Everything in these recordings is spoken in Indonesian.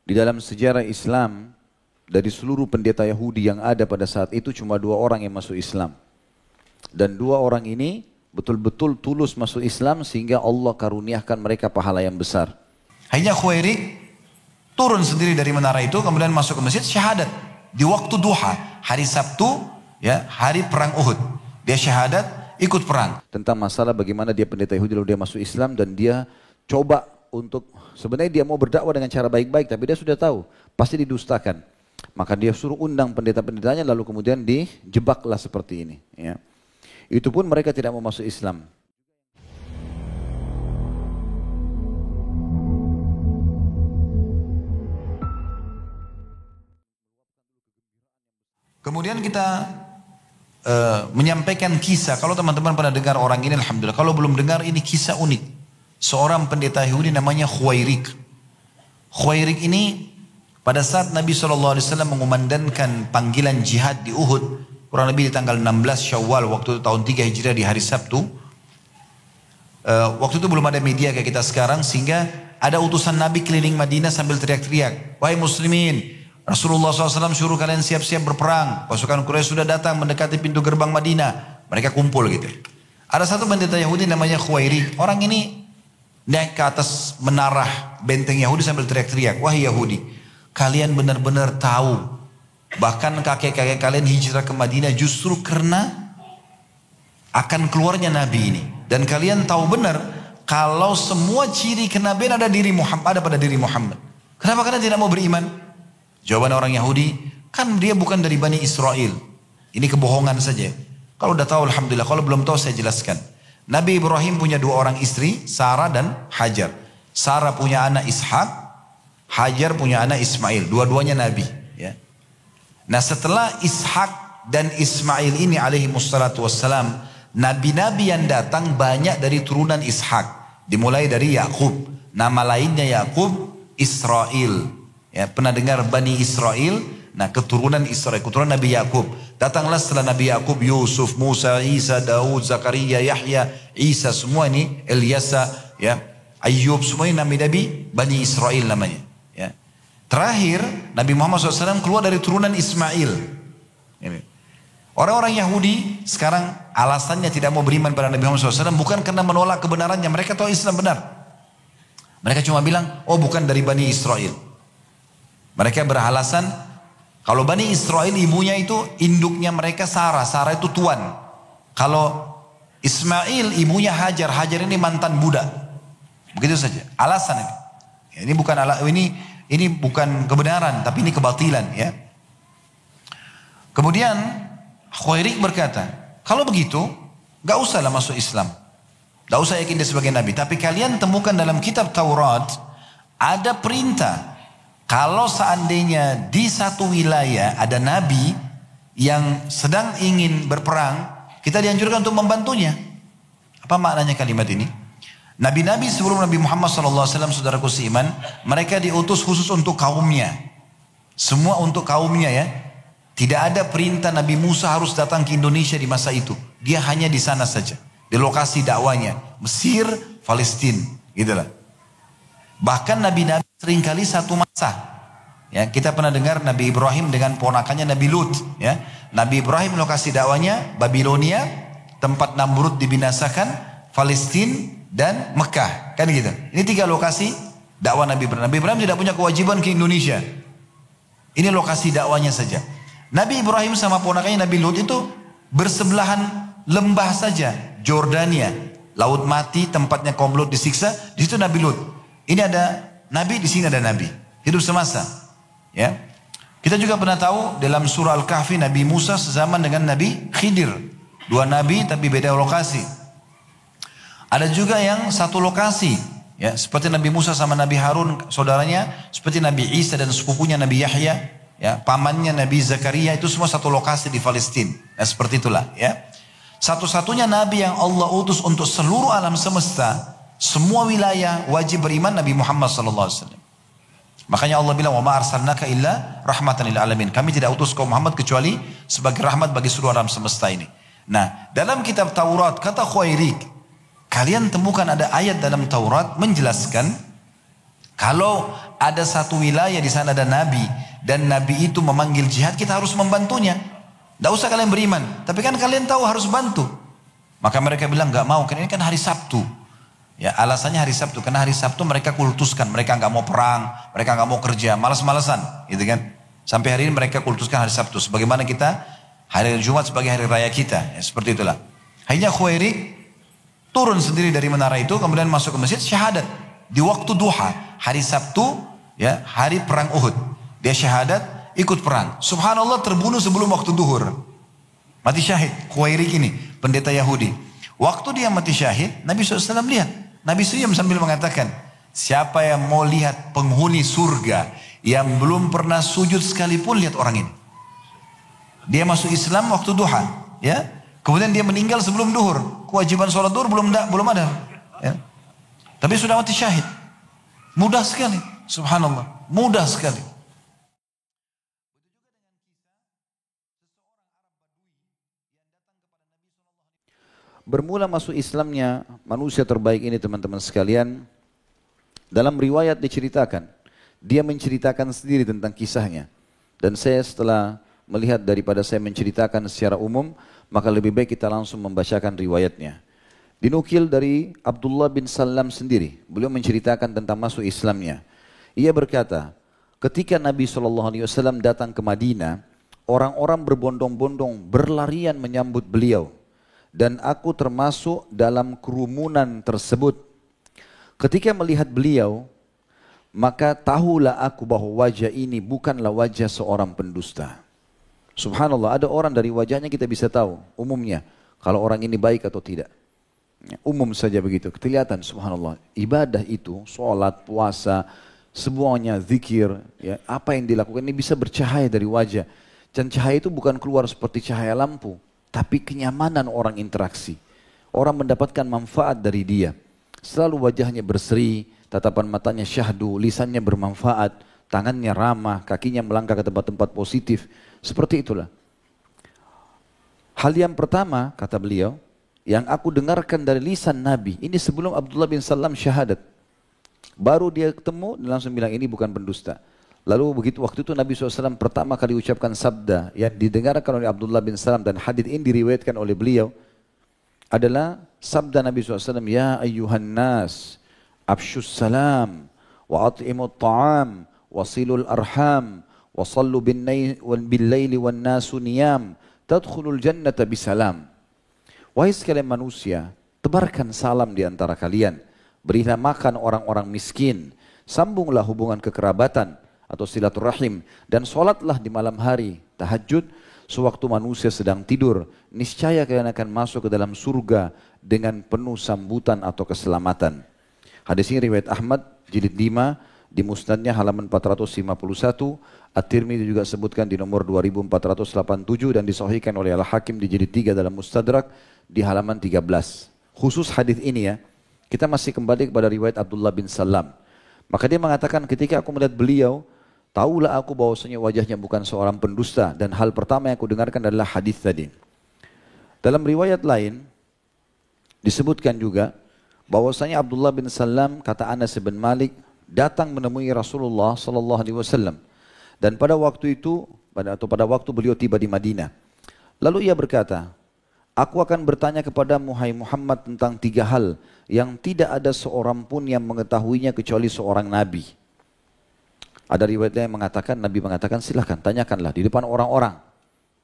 Di dalam sejarah Islam, dari seluruh pendeta Yahudi yang ada pada saat itu cuma 2 orang yang masuk Islam. Dan 2 orang ini betul-betul tulus masuk Islam sehingga Allah karuniakan mereka pahala yang besar. Hanya Khuwairik turun sendiri dari menara itu, kemudian masuk ke masjid, syahadat. Di waktu duha, hari Sabtu, ya, hari perang Uhud. Dia syahadat, ikut perang. Tentang masalah bagaimana dia pendeta Yahudi lalu dia masuk Islam dan dia coba untuk, sebenarnya dia mau berdakwah dengan cara baik-baik tapi dia sudah tahu, pasti didustakan. Maka dia suruh undang pendeta-pendetanya lalu kemudian dijebaklah seperti ini. Ya. Itu pun mereka tidak mau masuk Islam. Kemudian kita menyampaikan kisah. Kalau teman-teman pernah dengar orang ini, alhamdulillah. Kalau belum dengar, ini kisah unik. Seorang pendeta Yahudi namanya Khuwairik. Khuwairik ini pada saat Nabi SAW mengumandangkan panggilan jihad di Uhud, kurang lebih di tanggal 16 Syawal, waktu itu tahun 3 Hijriah di hari Sabtu. Waktu itu belum ada media kayak kita sekarang, sehingga ada utusan Nabi keliling Madinah sambil teriak-teriak, "Wahai muslimin, Rasulullah SAW suruh kalian siap-siap berperang. Pasukan Quraisy sudah datang mendekati pintu gerbang Madinah." Mereka kumpul gitu. Ada satu pendeta Yahudi namanya Khuwairik. Orang ini naik ke atas menara benteng Yahudi sambil teriak-teriak, "Wahai Yahudi, kalian benar-benar tahu, bahkan kakek-kakek kalian hijrah ke Madinah justru karena akan keluarnya Nabi ini. Dan kalian tahu benar kalau semua ciri kenabian ada pada diri Muhammad. Kenapa kalian tidak mau beriman?" Jawaban orang Yahudi, kan dia bukan dari Bani Israel. Ini kebohongan saja. Kalau udah tahu alhamdulillah, kalau belum tahu saya jelaskan. Nabi Ibrahim punya 2 orang istri, Sarah dan Hajar. Sarah punya anak Ishak, Hajar punya anak Ismail. Dua-duanya Nabi. Ya. Nah setelah Ishak dan Ismail ini alaihi wassalatu wassalam, Nabi-Nabi yang datang banyak dari turunan Ishak. Dimulai dari Yakub. Nama lainnya Yakub, Israel. Ya, pernah dengar Bani Israel? Nah, keturunan Israel, keturunan Nabi Yakub. Datanglah setelah Nabi Yakub Yusuf, Musa, Isa, Daud, Zakaria, Yahya, Isa, semua ini Ilyasa, ya, Ayub, semua ini Nabi-Nabi Bani Israel namanya. Ya. Terakhir Nabi Muhammad SAW keluar dari turunan Ismail. Ini. Orang-orang Yahudi sekarang alasannya tidak mau beriman pada Nabi Muhammad SAW bukan karena menolak kebenarannya. Mereka tahu Islam benar. Mereka cuma bilang, oh bukan dari Bani Israel. Mereka beralasan kalau Bani Israel ibunya itu induknya mereka Sarah. Sarah itu tuan. Kalau Ismail ibunya Hajar. Hajar ini mantan budak. Begitu saja. Alasan ini. Ini bukan kebenaran, tapi ini kebatilan, ya. Kemudian Khuwairik berkata, kalau begitu, gak usahlah masuk Islam. Gak usah yakin dia sebagai Nabi. Tapi kalian temukan dalam kitab Taurat ada perintah. Kalau seandainya di satu wilayah ada Nabi yang sedang ingin berperang, kita dianjurkan untuk membantunya. Apa maknanya kalimat ini? Nabi-Nabi sebelum Nabi Muhammad SAW, saudaraku seiman, mereka diutus khusus untuk kaumnya. Semua untuk kaumnya, ya. Tidak ada perintah Nabi Musa harus datang ke Indonesia di masa itu. Dia hanya di sana saja. Di lokasi dakwanya. Mesir, Palestina. Gitulah. Bahkan Nabi-Nabi seringkali satu masa. Ya, kita pernah dengar Nabi Ibrahim dengan ponakannya Nabi Lut. Ya. Nabi Ibrahim lokasi dakwanya Babilonia, tempat Namrud dibinasakan, Palestina dan Mekah. Kan gitu. Ini 3 lokasi dakwah Nabi Ibrahim. Nabi Ibrahim tidak punya kewajiban ke Indonesia. Ini lokasi dakwanya saja. Nabi Ibrahim sama ponakannya Nabi Lut itu bersebelahan lembah saja, Jordania. Laut mati, tempatnya kaum Lut disiksa, di situ Nabi Lut. Ini ada Nabi, di sini ada Nabi. Hidup semasa. Ya. Kita juga pernah tahu dalam surah Al-Kahfi Nabi Musa sezaman dengan Nabi Khidir. 2 Nabi tapi beda lokasi. Ada juga yang satu lokasi. Ya, seperti Nabi Musa sama Nabi Harun saudaranya. Seperti Nabi Isa dan sepupunya Nabi Yahya. Ya, pamannya Nabi Zakaria itu semua satu lokasi di Palestina. Nah, seperti itulah. Ya. Satu-satunya Nabi yang Allah utus untuk seluruh alam semesta. Semua wilayah wajib beriman Nabi Muhammad SAW. Makanya Allah bilang, wa ma arsalnaka illa rahmatan lil alamin. Kami tidak utus kaum Muhammad kecuali sebagai rahmat bagi seluruh alam semesta ini. Nah, dalam kitab Taurat kata Khuwairik, kalian temukan ada ayat dalam Taurat menjelaskan Kalau ada satu wilayah di sana ada Nabi dan Nabi itu memanggil jihad, kita harus membantunya. Tidak usah kalian beriman, tapi kan kalian tahu harus bantu. Maka mereka bilang nggak mau, karena ini kan hari Sabtu. Ya alasannya hari Sabtu, karena hari Sabtu mereka kultuskan, mereka nggak mau perang, mereka nggak mau kerja, malas-malasan, gitu kan? Sampai hari ini mereka kultuskan hari Sabtu, sebagaimana kita hari Jumat sebagai hari raya kita, ya, seperti itulah. Akhirnya Khuwairi turun sendiri dari menara itu, kemudian masuk ke masjid, syahadat di waktu duha. Hari Sabtu, ya hari perang Uhud. Dia syahadat, ikut perang. Subhanallah terbunuh sebelum waktu duhur. Mati syahid. Khuwairi ini, pendeta Yahudi. Waktu dia mati syahid, Nabi SAW lihat. Nabi senyum sambil mengatakan, siapa yang mau lihat penghuni surga yang belum pernah sujud sekalipun, lihat orang ini. Dia masuk Islam waktu duha. Ya. Kemudian dia meninggal sebelum duhur. Kewajiban sholat duhur belum ada. Ya. Tapi sudah mati syahid. Mudah sekali, subhanallah, mudah sekali. Bermula masuk Islamnya manusia terbaik ini teman-teman sekalian, dalam riwayat diceritakan, dia menceritakan sendiri tentang kisahnya. Dan saya setelah melihat daripada saya menceritakan secara umum, maka lebih baik kita langsung membacakan riwayatnya. Dinukil dari Abdullah bin Salam sendiri. Beliau menceritakan tentang masuk Islamnya. Ia berkata, ketika Nabi SAW datang ke Madinah, orang-orang berbondong-bondong berlarian menyambut beliau. Dan aku termasuk dalam kerumunan tersebut. Ketika melihat beliau, maka tahulah aku bahwa wajah ini bukanlah wajah seorang pendusta. Subhanallah, ada orang dari wajahnya kita bisa tahu umumnya kalau orang ini baik atau tidak. Umum saja begitu, kelihatan subhanallah. Ibadah itu, sholat, puasa, semuanya zikir, ya, apa yang dilakukan ini bisa bercahaya dari wajah. Dan cahaya itu bukan keluar seperti cahaya lampu, tapi kenyamanan orang interaksi. Orang mendapatkan manfaat dari dia. Selalu wajahnya berseri, tatapan matanya syahdu, lisannya bermanfaat, tangannya ramah, kakinya melangkah ke tempat-tempat positif. Seperti itulah. Hal yang pertama, kata beliau, yang aku dengarkan dari lisan Nabi, ini sebelum Abdullah bin Salam syahadat. Baru dia ketemu dan langsung bilang ini bukan pendusta. Lalu begitu waktu itu Nabi SAW pertama kali ucapkan sabda yang didengarkan oleh Abdullah bin Salam dan hadits ini diriwayatkan oleh beliau adalah sabda Nabi SAW, ya ayyuhan nas, afshus salam, wa at'imut ta'am, wasilul arham, wa sallu bin layli wan nasu niyam, tadkhulul jannata bisalam. Wahai sekalian manusia, tebarkan salam di antara kalian. Berilah makan orang-orang miskin. Sambunglah hubungan kekerabatan atau silaturahim. Dan solatlah di malam hari, tahajud, sewaktu manusia sedang tidur. Niscaya kalian akan masuk ke dalam surga dengan penuh sambutan atau keselamatan. Hadis ini riwayat Ahmad, jilid 5, di musnadnya halaman 451. At-Tirmidzi juga sebutkan di nomor 2487 dan disahihkan oleh Al-Hakim di jilid 3 dalam Mustadrak di halaman 13. Khusus hadis ini ya, kita masih kembali kepada riwayat Abdullah bin Salam. Maka dia mengatakan ketika aku melihat beliau, tahulah aku bahwasanya wajahnya bukan seorang pendusta dan hal pertama yang aku dengarkan adalah hadis tadi. Dalam riwayat lain disebutkan juga bahwasanya Abdullah bin Salam, kata Anas bin Malik, datang menemui Rasulullah SAW. Dan pada waktu itu, pada waktu beliau tiba di Madinah, lalu ia berkata, aku akan bertanya kepadamu hai Muhammad tentang 3 hal yang tidak ada seorang pun yang mengetahuinya kecuali seorang Nabi. Ada riwayat yang mengatakan, Nabi mengatakan silahkan tanyakanlah di depan orang-orang.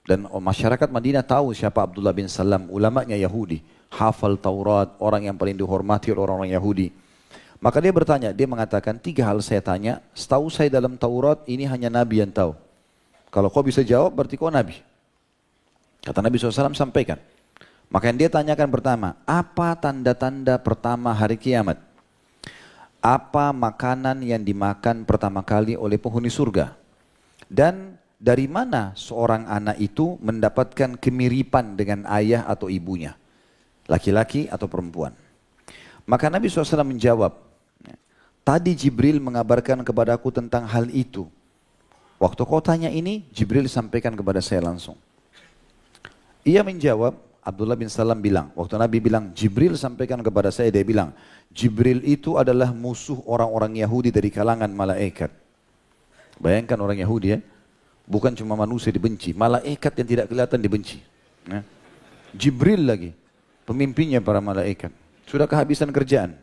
Dan masyarakat Madinah tahu siapa Abdullah bin Salam, ulamanya Yahudi, hafal Taurat, orang yang paling dihormati oleh orang-orang Yahudi. Maka dia bertanya, dia mengatakan 3 hal saya tanya, setahu saya dalam Taurat ini hanya Nabi yang tahu. Kalau kau bisa jawab berarti kau Nabi. Kata Nabi SAW sampaikan. Maka yang dia tanyakan pertama, apa tanda-tanda pertama hari kiamat? Apa makanan yang dimakan pertama kali oleh penghuni surga? Dan dari mana seorang anak itu mendapatkan kemiripan dengan ayah atau ibunya? Laki-laki atau perempuan? Maka Nabi SAW menjawab, tadi Jibril mengabarkan kepadaku tentang hal itu. Waktu kau tanya ini, Jibril sampaikan kepada saya langsung. Ia menjawab, Abdullah bin Salam bilang, waktu Nabi bilang, Jibril sampaikan kepada saya, dia bilang, Jibril itu adalah musuh orang-orang Yahudi dari kalangan malaikat. Bayangkan orang Yahudi ya, bukan cuma manusia dibenci, malaikat yang tidak kelihatan dibenci. Ya. Jibril lagi, pemimpinnya para malaikat. Sudah kehabisan kerjaan.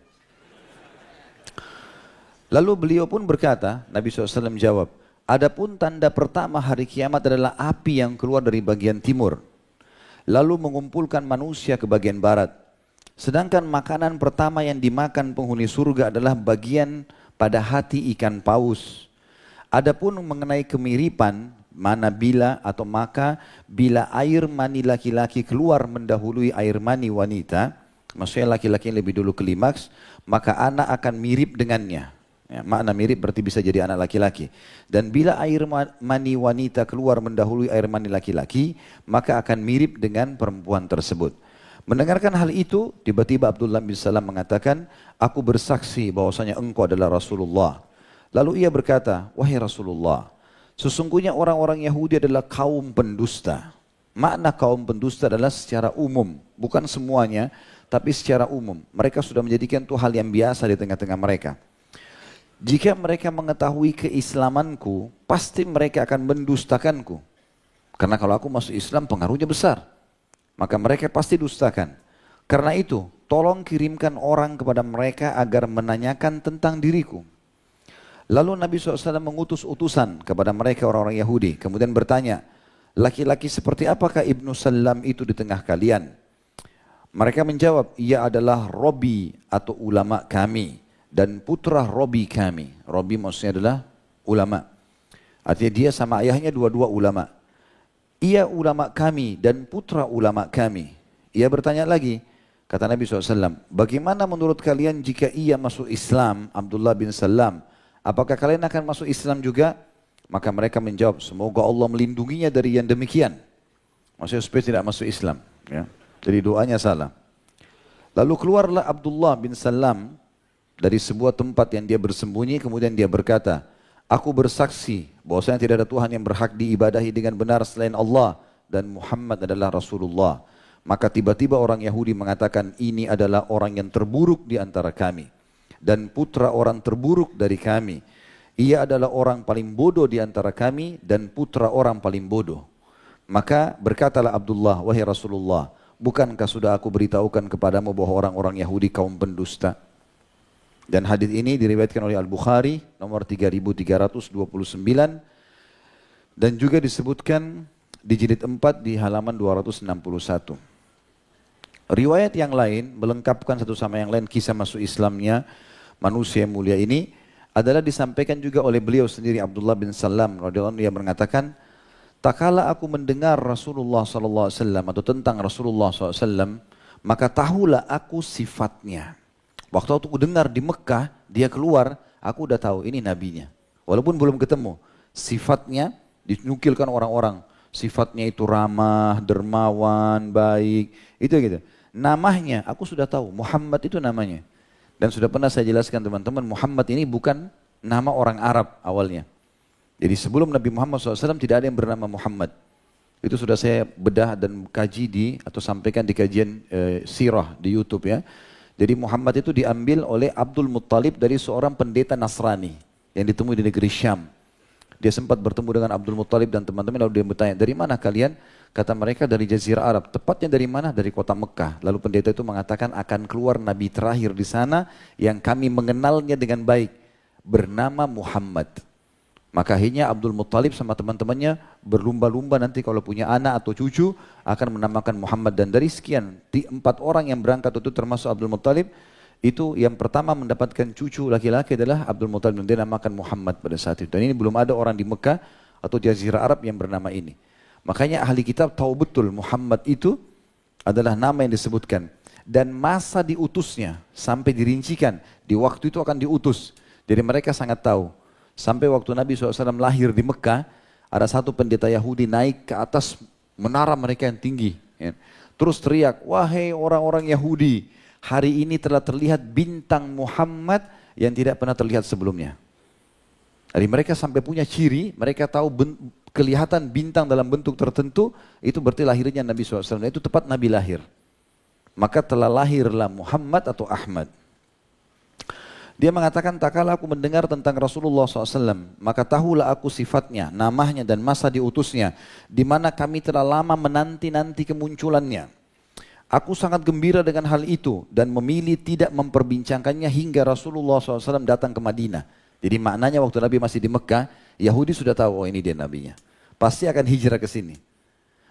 Lalu beliau pun berkata, Nabi SAW jawab, adapun tanda pertama hari kiamat adalah api yang keluar dari bagian timur. Lalu mengumpulkan manusia ke bagian barat. Sedangkan makanan pertama yang dimakan penghuni surga adalah bagian pada hati ikan paus. Adapun mengenai kemiripan, mana bila atau maka bila air mani laki-laki keluar mendahului air mani wanita, maksudnya laki-laki yang lebih dulu klimaks, maka anak akan mirip dengannya. Ya, makna mirip berarti bisa jadi anak laki-laki. Dan bila air mani wanita keluar mendahului air mani laki-laki, maka akan mirip dengan perempuan tersebut. Mendengarkan hal itu, tiba-tiba Abdullah bin Salam mengatakan, aku bersaksi bahwasanya engkau adalah Rasulullah. Lalu ia berkata, wahai Rasulullah, sesungguhnya orang-orang Yahudi adalah kaum pendusta. Makna kaum pendusta adalah secara umum, bukan semuanya, tapi secara umum. Mereka sudah menjadikan itu hal yang biasa di tengah-tengah mereka. Jika mereka mengetahui keislamanku, pasti mereka akan mendustakanku. Karena kalau aku masuk Islam pengaruhnya besar. Maka mereka pasti dustakan. Karena itu, tolong kirimkan orang kepada mereka agar menanyakan tentang diriku. Lalu Nabi SAW mengutus utusan kepada mereka orang-orang Yahudi. Kemudian bertanya, laki-laki seperti apakah Ibnu Salam itu di tengah kalian? Mereka menjawab, ia adalah Robi atau ulama kami. Dan putra Robi kami. Robi maksudnya adalah ulama. Artinya dia sama ayahnya dua-dua ulama. Ia ulama kami dan putra ulama kami. Ia bertanya lagi, kata Nabi SAW, bagaimana menurut kalian jika ia masuk Islam, Abdullah bin Salam, apakah kalian akan masuk Islam juga? Maka mereka menjawab, semoga Allah melindunginya dari yang demikian. Maksudnya supaya tidak masuk Islam. Ya. Jadi doanya salah. Lalu keluarlah Abdullah bin Salam dari sebuah tempat yang dia bersembunyi, kemudian dia berkata, aku bersaksi bahwasanya tidak ada Tuhan yang berhak diibadahi dengan benar selain Allah dan Muhammad adalah Rasulullah. Maka tiba-tiba orang Yahudi mengatakan, ini adalah orang yang terburuk di antara kami dan putra orang terburuk dari kami. Ia adalah orang paling bodoh di antara kami dan putra orang paling bodoh. Maka berkatalah Abdullah, wahai Rasulullah, bukankah sudah aku beritahukan kepadamu bahwa orang-orang Yahudi kaum pendusta? Dan hadis ini diriwayatkan oleh Al-Bukhari nomor 3329 dan juga disebutkan di jilid 4 di halaman 261. Riwayat yang lain melengkapkan satu sama yang lain kisah masuk Islamnya manusia yang mulia ini adalah disampaikan juga oleh beliau sendiri Abdullah bin Salam radhiyallahu anhu, yang mengatakan, tak kala aku mendengar Rasulullah SAW atau tentang Rasulullah SAW, maka tahulah aku sifatnya. Waktu aku dengar di Mekah, dia keluar, aku udah tahu ini nabinya. Walaupun belum ketemu, sifatnya dinukilkan orang-orang. Sifatnya itu ramah, dermawan, baik, itu gitu. Namanya, aku sudah tahu, Muhammad itu namanya. Dan sudah pernah saya jelaskan teman-teman, Muhammad ini bukan nama orang Arab awalnya. Jadi sebelum Nabi Muhammad SAW tidak ada yang bernama Muhammad. Itu sudah saya bedah dan kaji atau sampaikan di kajian sirah di YouTube ya. Jadi Muhammad itu diambil oleh Abdul Muttalib dari seorang pendeta Nasrani yang ditemui di negeri Syam. Dia sempat bertemu dengan Abdul Muttalib dan teman-teman, lalu dia bertanya, dari mana kalian? Kata mereka dari Jazirah Arab. Tepatnya dari mana? Dari kota Mekah. Lalu pendeta itu mengatakan akan keluar Nabi terakhir di sana yang kami mengenalnya dengan baik, bernama Muhammad. Maka akhirnya Abdul Muttalib sama teman-temannya berlumba-lumba nanti kalau punya anak atau cucu akan menamakan Muhammad. Dan dari sekian, 4 orang yang berangkat itu termasuk Abdul Muttalib, itu yang pertama mendapatkan cucu laki-laki adalah Abdul Muttalib dan dia namakan Muhammad pada saat itu. Dan ini belum ada orang di Mekah atau Jazirah Arab yang bernama ini. Makanya ahli kitab tahu betul Muhammad itu adalah nama yang disebutkan. Dan masa diutusnya sampai dirincikan, di waktu itu akan diutus. Jadi mereka sangat tahu. Sampai waktu Nabi SAW lahir di Mekah, ada satu pendeta Yahudi naik ke atas menara mereka yang tinggi. Ya. Terus teriak, wahai orang-orang Yahudi, hari ini telah terlihat bintang Muhammad yang tidak pernah terlihat sebelumnya. Jadi mereka sampai punya ciri, mereka tahu kelihatan bintang dalam bentuk tertentu, itu berarti lahirnya Nabi SAW. Itu tepat Nabi lahir. Maka telah lahirlah Muhammad atau Ahmad. Dia mengatakan, tak kala aku mendengar tentang Rasulullah SAW, maka tahulah aku sifatnya, namanya dan masa diutusnya, di mana kami telah lama menanti-nanti kemunculannya. Aku sangat gembira dengan hal itu dan memilih tidak memperbincangkannya hingga Rasulullah SAW datang ke Madinah. Jadi maknanya waktu Nabi masih di Mekah, Yahudi sudah tahu, oh ini dia nabinya. Pasti akan hijrah ke sini.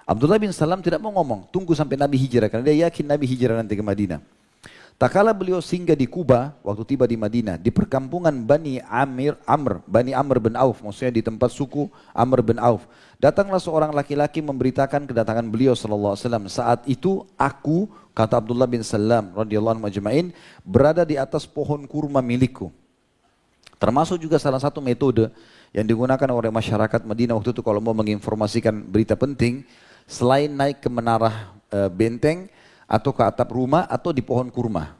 Abdullah bin Salam tidak mau ngomong, tunggu sampai Nabi hijrah, karena dia yakin Nabi hijrah nanti ke Madinah. Tak kala beliau singgah di Kuba, waktu tiba di Madinah, di perkampungan Bani Amr bin Auf, maksudnya di tempat suku Amr bin Auf. Datanglah seorang laki-laki memberitakan kedatangan beliau SAW. Saat itu aku, kata Abdullah bin Salam radhiyallahu anhu ajma'in, berada di atas pohon kurma milikku. Termasuk juga salah satu metode yang digunakan oleh masyarakat Madinah waktu itu kalau mau menginformasikan berita penting, selain naik ke menara benteng, atau ke atap rumah, atau di pohon kurma.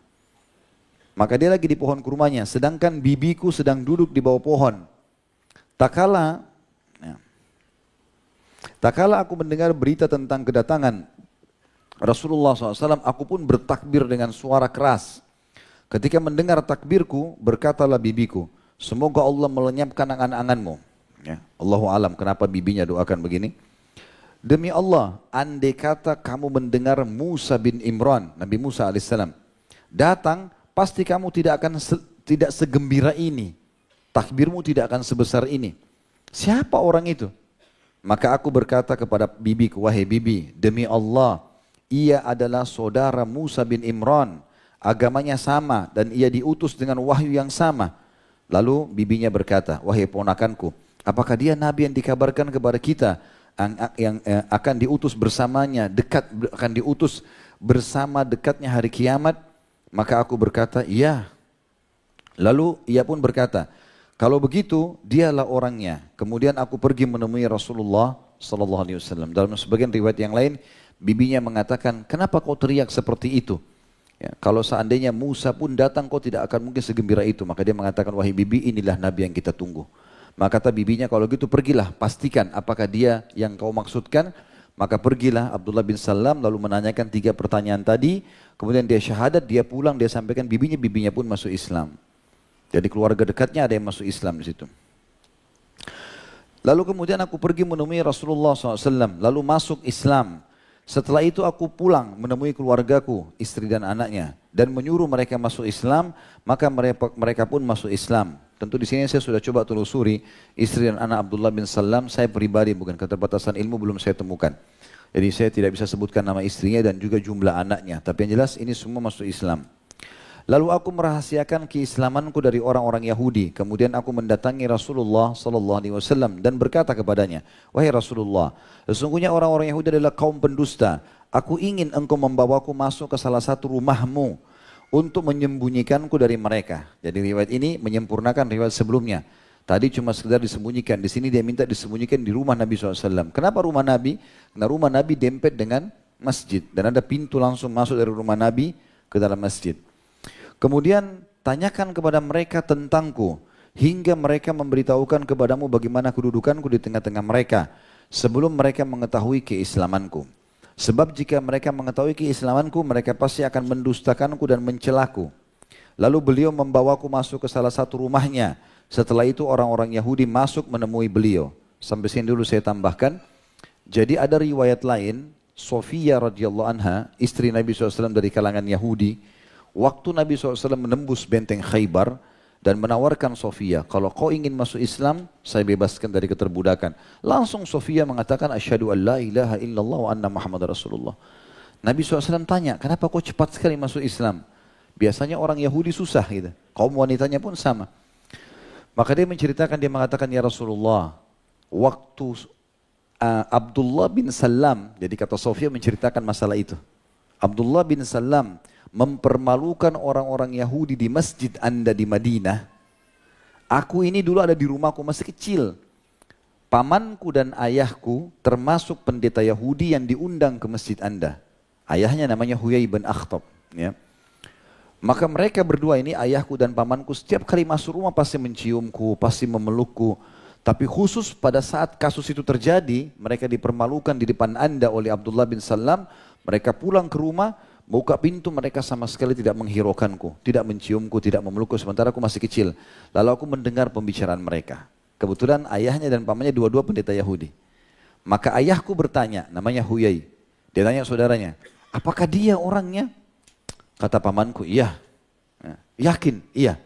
Maka dia lagi di pohon kurmanya, sedangkan bibiku sedang duduk di bawah pohon. Tak kala aku mendengar berita tentang kedatangan Rasulullah SAW, aku pun bertakbir dengan suara keras. Ketika mendengar takbirku, berkatalah bibiku, semoga Allah melenyapkan angan-anganmu. Ya, Allahu alam kenapa bibinya doakan begini. Demi Allah, andai kata kamu mendengar Musa bin Imran, Nabi Musa alaihissalam, datang, pasti kamu tidak segembira ini. Takbirmu tidak akan sebesar ini. Siapa orang itu? Maka aku berkata kepada bibiku, wahai bibi, demi Allah, ia adalah saudara Musa bin Imran. Agamanya sama dan ia diutus dengan wahyu yang sama. Lalu bibinya berkata, wahai ponakanku, apakah dia nabi yang dikabarkan kepada kita? Yang akan diutus bersamanya, akan diutus bersama dekatnya hari kiamat. Maka aku berkata, iya. Lalu ia pun berkata, kalau begitu dialah orangnya. Kemudian aku pergi menemui Rasulullah SAW. Dalam sebagian riwayat yang lain, bibinya mengatakan, kenapa kau teriak seperti itu? Ya, kalau seandainya Musa pun datang, kau tidak akan mungkin segembira itu. Maka dia mengatakan, wahai bibi, inilah nabi yang kita tunggu. Maka kata bibinya, kalau gitu pergilah, pastikan apakah dia yang kau maksudkan. Maka pergilah Abdullah bin Salam lalu menanyakan 3 pertanyaan tadi. Kemudian dia syahadat, dia pulang, dia sampaikan bibinya pun masuk Islam. Jadi keluarga dekatnya ada yang masuk Islam di situ. Lalu kemudian aku pergi menemui Rasulullah SAW, lalu masuk Islam. Setelah itu aku pulang menemui keluargaku, istri dan anaknya. Dan menyuruh mereka masuk Islam, maka mereka pun masuk Islam. Tentu di sini saya sudah coba telusuri istri dan anak Abdullah bin Salam, saya pribadi bukan keterbatasan ilmu belum saya temukan. Jadi saya tidak bisa sebutkan nama istrinya dan juga jumlah anaknya. Tapi yang jelas ini semua masuk Islam. Lalu aku merahasiakan keislamanku dari orang-orang Yahudi. Kemudian aku mendatangi Rasulullah SAW dan berkata kepadanya, wahai Rasulullah, sesungguhnya orang-orang Yahudi adalah kaum pendusta. Aku ingin engkau membawaku masuk ke salah satu rumahmu untuk menyembunyikanku dari mereka. Jadi riwayat ini menyempurnakan riwayat sebelumnya. Tadi cuma sekedar disembunyikan. Di sini dia minta disembunyikan di rumah Nabi SAW. Kenapa rumah Nabi? Karena rumah Nabi dempet dengan masjid. Dan ada pintu langsung masuk dari rumah Nabi ke dalam masjid. Kemudian tanyakan kepada mereka tentangku. Hingga mereka memberitahukan kepadamu bagaimana kedudukanku di tengah-tengah mereka. Sebelum mereka mengetahui keislamanku. Sebab jika mereka mengetahui keislamanku, mereka pasti akan mendustakanku dan mencelaku. Lalu beliau membawaku masuk ke salah satu rumahnya. Setelah itu orang-orang Yahudi masuk menemui beliau. Sampai sini dulu saya tambahkan. Jadi ada riwayat lain, Sofia radhiyallahu anha, istri Nabi SAW dari kalangan Yahudi. Waktu Nabi SAW menembus benteng Khaybar dan menawarkan Sofia, kalau kau ingin masuk Islam, saya bebaskan dari keterbudakan. Langsung Sofia mengatakan, asyhadu an la ilaha illallah wa anna Muhammad Rasulullah. Nabi SAW tanya, kenapa kau cepat sekali masuk Islam? Biasanya orang Yahudi susah gitu. Kaum wanitanya pun sama. Maka dia menceritakan, dia mengatakan, ya Rasulullah, waktu Abdullah bin Salam, jadi kata Sofia menceritakan masalah itu. Abdullah bin Salam mempermalukan orang-orang Yahudi di masjid Anda di Madinah. Aku ini dulu ada di rumahku masih kecil. Pamanku dan ayahku termasuk pendeta Yahudi yang diundang ke masjid Anda. Ayahnya namanya Huyai bin Akhtab. Ya. Maka mereka berdua ini, ayahku dan pamanku, setiap kali masuk rumah pasti menciumku, pasti memelukku. Tapi khusus pada saat kasus itu terjadi, mereka dipermalukan di depan Anda oleh Abdullah bin Salam, mereka pulang ke rumah, buka pintu, mereka sama sekali tidak menghiraukanku, tidak menciumku, tidak memelukku, sementara aku masih kecil. Lalu aku mendengar pembicaraan mereka. Kebetulan ayahnya dan pamannya dua-dua pendeta Yahudi. Maka ayahku bertanya, namanya Huyai. Dia tanya saudaranya, apakah dia orangnya? Kata pamanku, iya. Yakin? Iya.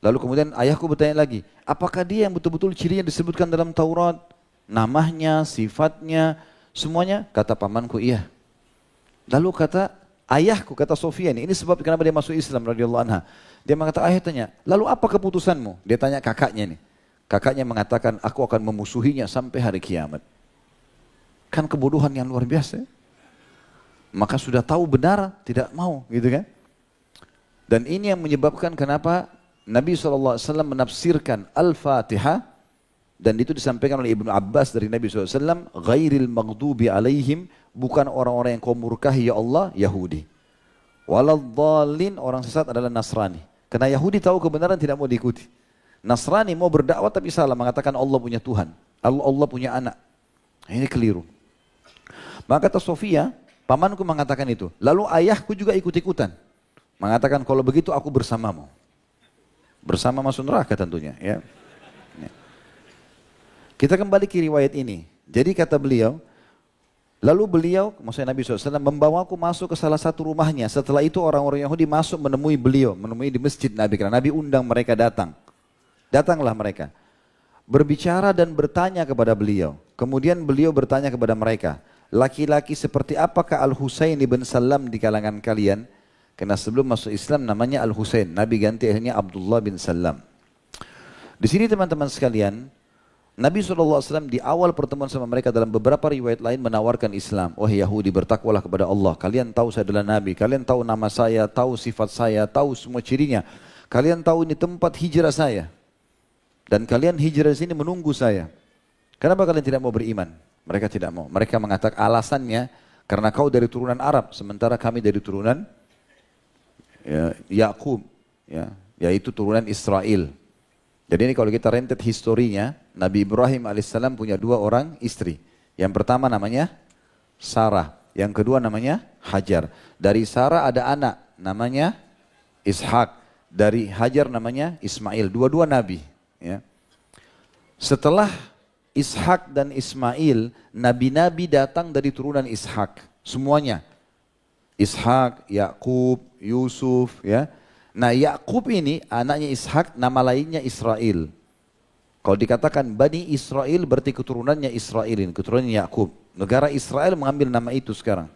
Lalu kemudian ayahku bertanya lagi, apakah dia yang betul-betul cirinya disebutkan dalam Taurat? Namanya, sifatnya, semuanya? Kata pamanku, iya. Lalu kata ayahku, kata Sofia ini sebab kenapa dia masuk Islam radhiyallahu anha. Dia mengatakan, ayah tanya, lalu apa keputusanmu? Dia tanya kakaknya nih. Kakaknya mengatakan, aku akan memusuhinya sampai hari kiamat. Kan kebodohan yang luar biasa. Maka sudah tahu benar, tidak mau, gitu kan? Dan ini yang menyebabkan kenapa Nabi SAW menafsirkan Al-Fatihah, dan itu disampaikan oleh Ibnu Abbas dari Nabi SAW, ghairil maghdubi alaihim, bukan orang-orang yang kau murkahi ya Allah, Yahudi. Waladhdallin, orang sesat adalah Nasrani. Karena Yahudi tahu kebenaran tidak mau diikuti. Nasrani mau berdakwah tapi salah, mengatakan Allah punya Tuhan, Allah punya anak. Ini keliru. Maka kata Sofia, pamanku mengatakan itu. Lalu ayahku juga ikut-ikutan. Mengatakan kalau begitu aku bersamamu. Bersama masuk neraka tentunya. Ya. Kita kembali ke riwayat ini. Jadi kata beliau, lalu beliau, maksudnya Nabi SAW, membawaku masuk ke salah satu rumahnya. Setelah itu orang-orang Yahudi masuk menemui beliau, menemui di masjid Nabi. Karena Nabi undang mereka datang. Datanglah mereka. Berbicara dan bertanya kepada beliau. Kemudian beliau bertanya kepada mereka, laki-laki seperti apakah Al-Husain ibn Salam di kalangan kalian? Karena sebelum masuk Islam namanya Al-Husain. Nabi ganti akhirnya Abdullah bin Salam. Di sini teman-teman sekalian, Nabi SAW di awal pertemuan sama mereka dalam beberapa riwayat lain menawarkan Islam. Wahai Yahudi, bertakwalah kepada Allah. Kalian tahu saya adalah Nabi. Kalian tahu nama saya, tahu sifat saya, tahu semua cirinya. Kalian tahu ini tempat hijrah saya. Dan kalian hijrah di sini menunggu saya. Kenapa kalian tidak mau beriman? Mereka tidak mau. Mereka mengatakan alasannya, karena kau dari turunan Arab, sementara kami dari turunan Yakub, yaitu turunan Israel. Jadi ini kalau kita rentet historinya, Nabi Ibrahim alaihissalam punya dua orang istri. Yang pertama namanya Sarah, yang kedua namanya Hajar. Dari Sarah ada anak, namanya Ishak. Dari Hajar namanya Ismail. Dua-dua Nabi. Ya. Setelah Ishak dan Ismail, nabi-nabi datang dari turunan Ishak. Semuanya. Ishak, Yakub, Yusuf, ya. Nah, Yakub ini anaknya Ishak, nama lainnya Israel. Kalau dikatakan Bani Israel berarti keturunannya Israelin, keturunannya Yakub. Negara Israel mengambil nama itu sekarang.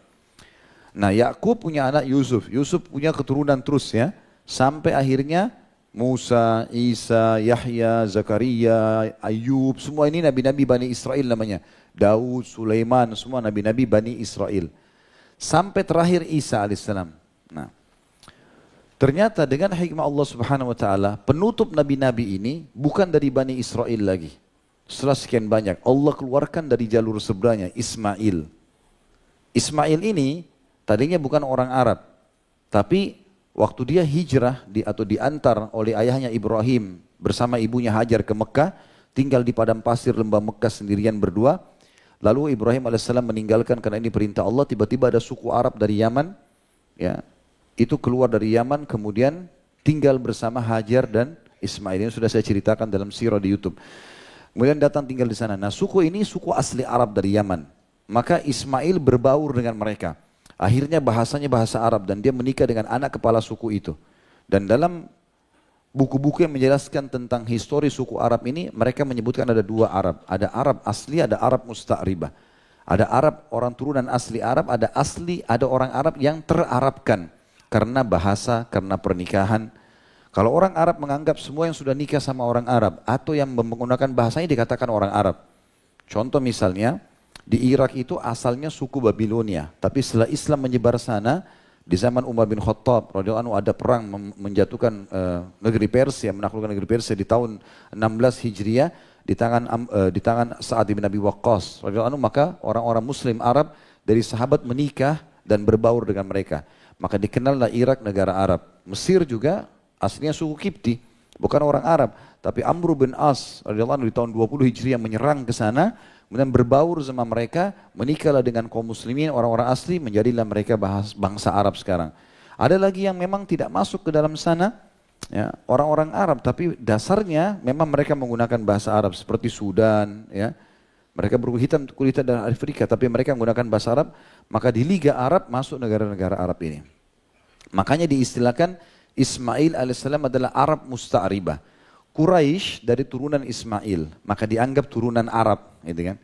Nah, Yakub punya anak Yusuf, Yusuf punya keturunan terus ya, sampai akhirnya Musa, Isa, Yahya, Zakaria, Ayub, semua ini nabi-nabi Bani Israel namanya. Daud, Sulaiman, semua nabi-nabi Bani Israel. Sampai terakhir Isa alaihissalam. Nah, ternyata dengan hikmah Allah Subhanahu wa taala, penutup nabi-nabi ini bukan dari Bani Israel lagi. Setelah sekian banyak, Allah keluarkan dari jalur sebelahnya Ismail. Ismail ini tadinya bukan orang Arab, tapi waktu dia hijrah atau diantar oleh ayahnya Ibrahim bersama ibunya Hajar ke Mekah, tinggal di padang pasir lembah Mekah sendirian berdua. Lalu Ibrahim alaihissalam meninggalkan karena ini perintah Allah. Tiba-tiba ada suku Arab dari Yaman, ya, itu keluar dari Yaman kemudian tinggal bersama Hajar dan Ismail. Ini sudah saya ceritakan dalam sirah di YouTube. Kemudian datang tinggal di sana. Nah, suku ini suku asli Arab dari Yaman. Maka Ismail berbaur dengan mereka. Akhirnya bahasanya bahasa Arab dan dia menikah dengan anak kepala suku itu. Dan dalam buku-buku yang menjelaskan tentang histori suku Arab ini, mereka menyebutkan ada dua Arab. Ada Arab asli, ada Arab musta'ribah. Ada Arab orang turunan asli Arab, ada orang Arab yang terarabkan. Karena bahasa, karena pernikahan. Kalau orang Arab menganggap semua yang sudah nikah sama orang Arab atau yang menggunakan bahasanya dikatakan orang Arab. Contoh misalnya, di Irak itu asalnya suku Babilonia. Tapi setelah Islam menyebar sana, di zaman Umar bin Khattab radhiyallahu anhu ada perang menjatuhkan negeri Persia, menaklukkan negeri Persia di tahun 16 Hijriah di tangan Sa'ad bin Abi Waqqas radhiyallahu anhu. Maka orang-orang Muslim Arab dari sahabat menikah dan berbaur dengan mereka. Maka dikenallah Irak negara Arab. Mesir juga aslinya suku Kipti. bukan orang Arab, tapi Amr bin As radhiyallahu anhu di tahun 20 Hijriah menyerang ke sana, kemudian berbaur sama mereka, menikahlah dengan kaum muslimin, orang-orang asli, menjadilah mereka bangsa Arab sekarang. Ada lagi yang memang tidak masuk ke dalam sana, ya, orang-orang Arab, tapi dasarnya memang mereka menggunakan bahasa Arab seperti Sudan, ya. Mereka berkulit hitam dari Afrika, tapi mereka menggunakan bahasa Arab, maka di Liga Arab masuk negara-negara Arab ini. Makanya diistilahkan Ismail alaihissalam adalah Arab Musta'ribah. Quraisy dari turunan Ismail, maka dianggap turunan Arab, gitu kan?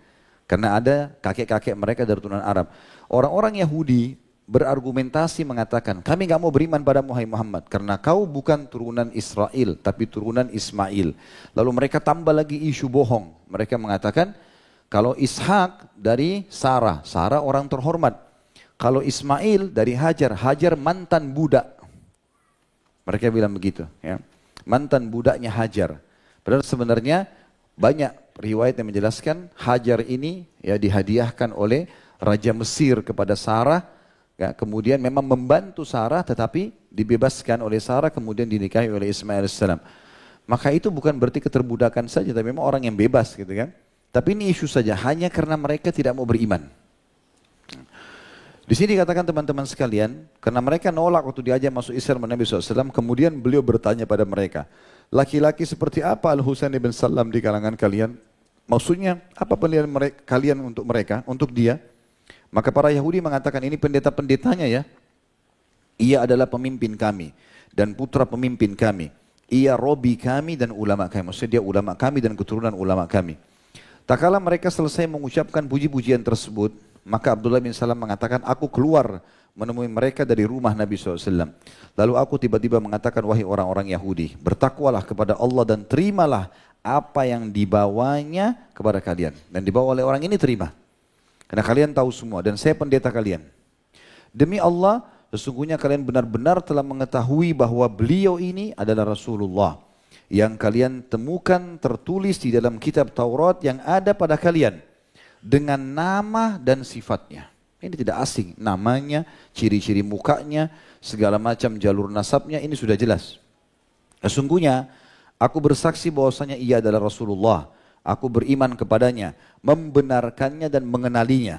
Karena ada kakek-kakek mereka dari turunan Arab. Orang-orang Yahudi berargumentasi mengatakan, kami nggak mau beriman pada Muhammad karena kau bukan turunan Israel, tapi turunan Ismail. Lalu mereka tambah lagi isu bohong. Mereka mengatakan, kalau Ishak dari Sarah, Sarah orang terhormat. Kalau Ismail dari Hajar, Hajar mantan budak. Mereka bilang begitu, ya. Mantan budaknya Hajar. Padahal sebenarnya banyak riwayat yang menjelaskan Hajar ini ya dihadiahkan oleh Raja Mesir kepada Sarah. Ya, kemudian memang membantu Sarah, tetapi dibebaskan oleh Sarah, kemudian dinikahi oleh Ismail AS. Maka itu bukan berarti keterbudakan saja, tapi memang orang yang bebas, gitu kan. Tapi ini isu saja, hanya karena mereka tidak mau beriman. Di sini dikatakan teman-teman sekalian, karena mereka nolak waktu diajak masuk Islam Nabi SAW, kemudian beliau bertanya pada mereka, laki-laki seperti apa Al-Husain bin Salam di kalangan kalian? Maksudnya, apa penilaian kalian untuk mereka, untuk dia? Maka para Yahudi mengatakan, ini pendeta-pendetanya ya, ia adalah pemimpin kami, dan putra pemimpin kami. Ia robi kami dan ulama kami, maksudnya dia ulama kami dan keturunan ulama kami. Tak kala mereka selesai mengucapkan puji-pujian tersebut, maka Abdullah bin Salam mengatakan, aku keluar menemui mereka dari rumah Nabi SAW. Lalu aku tiba-tiba mengatakan, wahai orang-orang Yahudi, bertakwalah kepada Allah dan terimalah apa yang dibawanya kepada kalian. Dan dibawa oleh orang ini terima. Karena kalian tahu semua dan saya pendeta kalian. Demi Allah, sesungguhnya kalian benar-benar telah mengetahui bahwa beliau ini adalah Rasulullah yang kalian temukan tertulis di dalam kitab Taurat yang ada pada kalian dengan nama dan sifatnya. Ini tidak asing, namanya, ciri-ciri mukanya, segala macam jalur nasabnya, ini sudah jelas. Sesungguhnya aku bersaksi bahwasanya ia adalah Rasulullah. Aku beriman kepadanya, membenarkannya dan mengenalinya.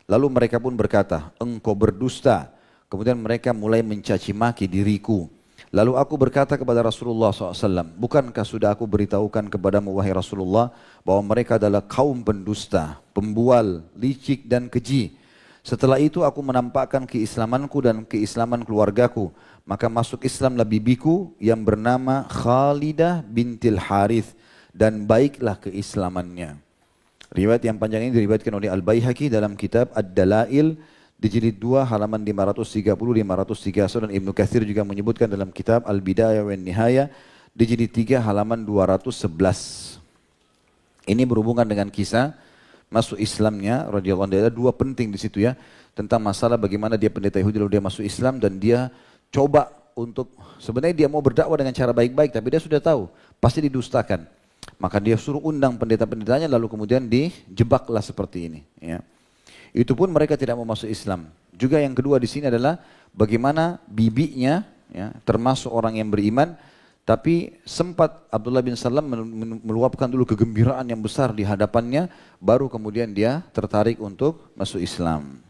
Lalu mereka pun berkata, engkau berdusta. Kemudian mereka mulai mencaci maki diriku. Lalu aku berkata kepada Rasulullah SAW, bukankah sudah aku beritahukan kepadamu wahai Rasulullah, bahwa mereka adalah kaum pendusta, pembual, licik dan keji. Setelah itu aku menampakkan keislamanku dan keislaman keluargaku. Maka masuk Islamlah bibiku yang bernama Khalidah bintil Harith, dan baiklah keislamannya. Riwayat yang panjang ini diriwayatkan oleh Al-Baihaqi dalam kitab Ad-Dalail, di jilid 2 halaman 530-531, dan Ibnu Katsir juga menyebutkan dalam kitab Al-Bidayah wa Nihayah di jilid 3 halaman 211. Ini berhubungan dengan kisah masuk Islamnya radhiyallahu anhu. Ada dua penting di situ ya, tentang masalah bagaimana dia pendeta Yahudi lalu dia masuk Islam dan dia coba untuk, sebenarnya dia mau berdakwah dengan cara baik-baik, tapi dia sudah tahu pasti didustakan. Maka dia suruh undang pendeta-pendetanya, lalu kemudian dijebaklah seperti ini ya. Itu pun mereka tidak mau masuk Islam. Juga yang kedua di sini adalah bagaimana bibinya, ya, termasuk orang yang beriman, tapi sempat Abdullah bin Salam meluapkan dulu kegembiraan yang besar di hadapannya, baru kemudian dia tertarik untuk masuk Islam.